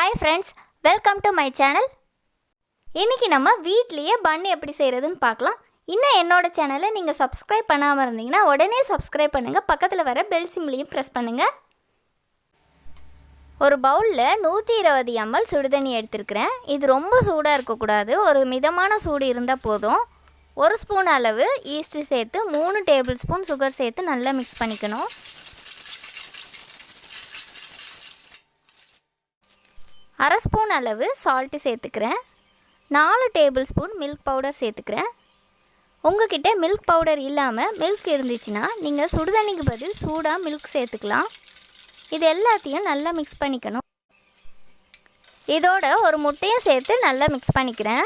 Hi friends, welcome to my channel. இன்றைக்கி நம்ம வீட்லேயே பன் எப்படி செய்கிறதுன்னு பார்க்கலாம். இன்னும் என்னோடய சேனலை நீங்கள் சப்ஸ்கிரைப் பண்ணாமல் இருந்தீங்கன்னா உடனே சப்ஸ்கிரைப் பண்ணுங்கள். பக்கத்தில் வர பெல் சிம்லையும் ப்ரெஸ் பண்ணுங்கள். ஒரு பவுலில் 120 ml சுடுதண்ணி எடுத்துருக்கிறேன். இது ரொம்ப சூடாக இருக்கக்கூடாது, ஒரு மிதமான சூடு இருந்தால் போதும். 1 ஸ்பூன் அளவு ஈஸ்ட்டு சேர்த்து 3 டேபிள் ஸ்பூன் சுகர் சேர்த்து நல்லா மிக்ஸ் பண்ணிக்கணும். 1/2 ஸ்பூன் அளவு சால்ட்டு சேர்த்துக்கிறேன். 4 டேபிள் ஸ்பூன் மில்க் பவுடர் சேர்த்துக்கிறேன். உங்கள்கிட்ட மில்க் பவுடர் இல்லாமல் மில்க் இருந்துச்சுன்னா நீங்கள் சுடுதண்ணிக்கு பதில் சூடாக மில்க் சேர்த்துக்கலாம். இது எல்லாத்தையும் நல்லா மிக்ஸ் பண்ணிக்கணும். இதோட ஒரு முட்டையும் சேர்த்து நல்லா மிக்ஸ் பண்ணிக்கிறேன்.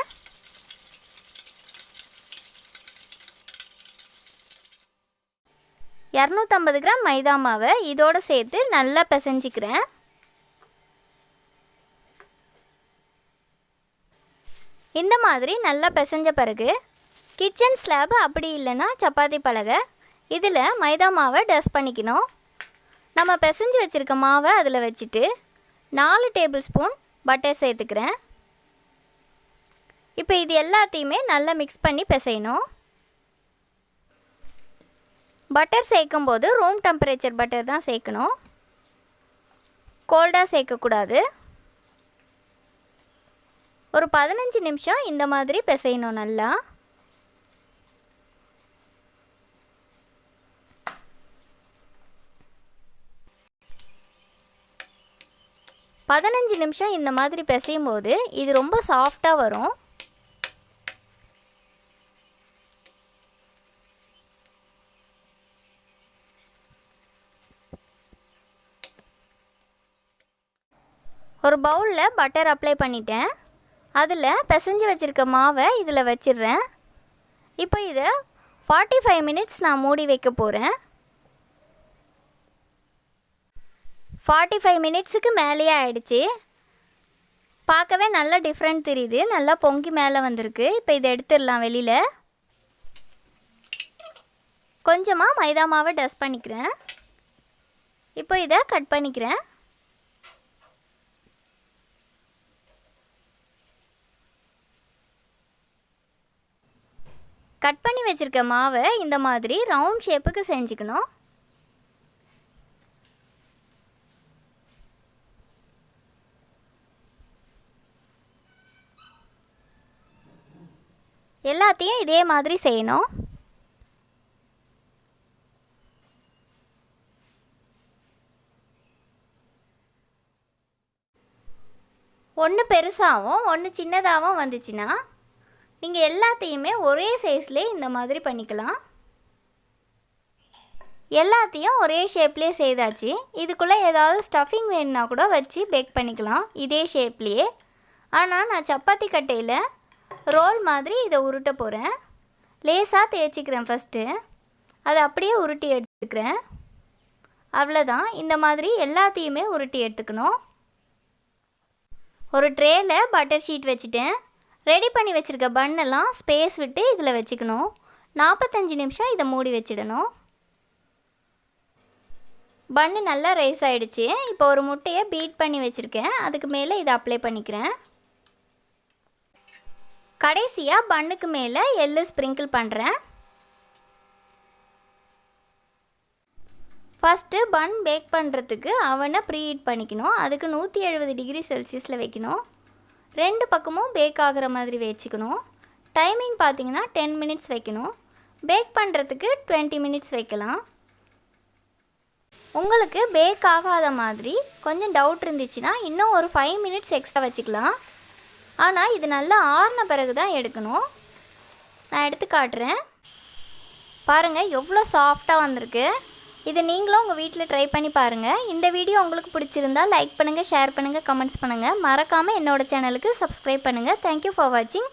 $250 கிராம் மைதா மாவை இதோடு சேர்த்து நல்லா பிசைஞ்சிக்கிறேன். இந்த மாதிரி நல்லா பிசைஞ்ச பிறகு கிச்சன் ஸ்லாப் அப்படி இல்லைன்னா சப்பாத்தி பலகை இதில் மைதா மாவை டஸ்ட் பண்ணிக்கணும். நம்ம பிசைஞ்சு வச்சுருக்க மாவை அதில் வச்சுட்டு 4 டேபிள் ஸ்பூன் பட்டர் சேர்த்துக்கிறேன். இப்போ இது எல்லாத்தையுமே நல்லா மிக்ஸ் பண்ணி பிசையணும். பட்டர் சேர்க்கும்போது ரூம் டெம்பரேச்சர் பட்டர் தான் சேர்க்கணும், கோல்டாக சேர்க்கக்கூடாது. ஒரு 15 நிமிஷம் இந்த மாதிரி பிசையணும் நல்லா. நிமிஷம் இந்த மாதிரி பிசையும் போது இது ரொம்ப சாஃப்டாக வரும். ஒரு பவுலில் பட்டர் அப்ளை பண்ணிட்டேன். அதில் பிசைஞ்சு வச்சுருக்க மாவை இதில் வச்சிடுறேன். இப்போ இதை 45 மினிட்ஸ் நான் மூடி வைக்க போகிறேன். 45 மினிட்ஸுக்கு மேலேயே ஆயிடுச்சு. பார்க்கவே நல்லா டிஃப்ரெண்ட் தெரியுது, நல்லா பொங்கி மேலே வந்திருக்கு. இப்போ இதை எடுத்துடலாம் வெளியில். கொஞ்சமாக மைதா மாவை டஸ்ட் பண்ணிக்கிறேன். இப்போ இதை கட் பண்ணிக்கிறேன். கட் பண்ணி வச்சுருக்க மாவை இந்த மாதிரி ரவுண்ட் ஷேப்புக்கு செஞ்சுக்கணும். எல்லாத்தையும் இதே மாதிரி செய்யணும். ஒன்று பெருசாகவும் ஒன்று சின்னதாகவும் வந்துச்சுன்னா நீங்கள் எல்லாத்தையுமே ஒரே சைஸ்லேயே இந்த மாதிரி பண்ணிக்கலாம். எல்லாத்தையும் ஒரே ஷேப்லேயே செய்தாச்சு. இதுக்குள்ளே ஏதாவது ஸ்டஃபிங் வேணுன்னா கூட வச்சு பேக் பண்ணிக்கலாம் இதே ஷேப்லேயே. ஆனால் நான் சப்பாத்தி கட்டையில் ரோல் மாதிரி இதை உருட்ட போகிறேன். லேசாக தேய்ச்சிக்கிறேன் ஃபஸ்ட்டு, அதை அப்படியே உருட்டி எடுத்துக்கிறேன். அவ்வளோதான். இந்த மாதிரி எல்லாத்தையுமே உருட்டி எடுத்துக்கணும். ஒரு ட்ரேயில் பட்டர் ஷீட் வச்சுட்டேன். ரெடி பண்ணி வச்சுருக்க பன்னெல்லாம் ஸ்பேஸ் விட்டு இதில் வச்சுக்கணும். 45 நிமிஷம் இதை மூடி வச்சிடணும். பன்னு நல்லா ரைஸ் ஆகிடுச்சு. இப்போ ஒரு முட்டையை பீட் பண்ணி வச்சுருக்கேன், அதுக்கு மேலே இதை அப்ளை பண்ணிக்கிறேன். கடைசியாக பன்னுக்கு மேலே எள்ளு ஸ்ப்ரிங்கிள் பண்ணுறேன். ஃபஸ்ட்டு பன் பேக் பண்ணுறதுக்கு அவனை ப்ரீஹீட் பண்ணிக்கணும். அதுக்கு 170 டிகிரி செல்சியஸில் வைக்கணும். 2 பக்கமும் பேக் ஆகிற மாதிரி வச்சுக்கணும். டைமிங் பார்த்தீங்கன்னா 10 மினிட்ஸ் வைக்கணும். பேக் பண்ணுறதுக்கு 20 மினிட்ஸ் வைக்கலாம். உங்களுக்கு பேக் ஆகாத மாதிரி கொஞ்சம் டவுட் இருந்துச்சுன்னா இன்னும் ஒரு 5 மினிட்ஸ் எக்ஸ்ட்ரா வச்சுக்கலாம். ஆனால் இது நல்லா ஆறின பிறகு தான் எடுக்கணும். நான் எடுத்து காட்டுறேன். பாருங்கள் எவ்வளோ சாஃப்டாக வந்திருக்கு. இது நீங்களும் உங்கள் வீட்டில் ட்ரை பண்ணி பாருங்கள். இந்த வீடியோ உங்களுக்கு பிடிச்சிருந்தால் லைக் பண்ணுங்கள், ஷேர் பண்ணுங்கள், கமெண்ட்ஸ் பண்ணுங்கள். மறக்காமல் என்னோடய சேனலுக்கு சப்ஸ்கிரைப் பண்ணுங்கள். தேங்க்யூ ஃபார் வாட்சிங்.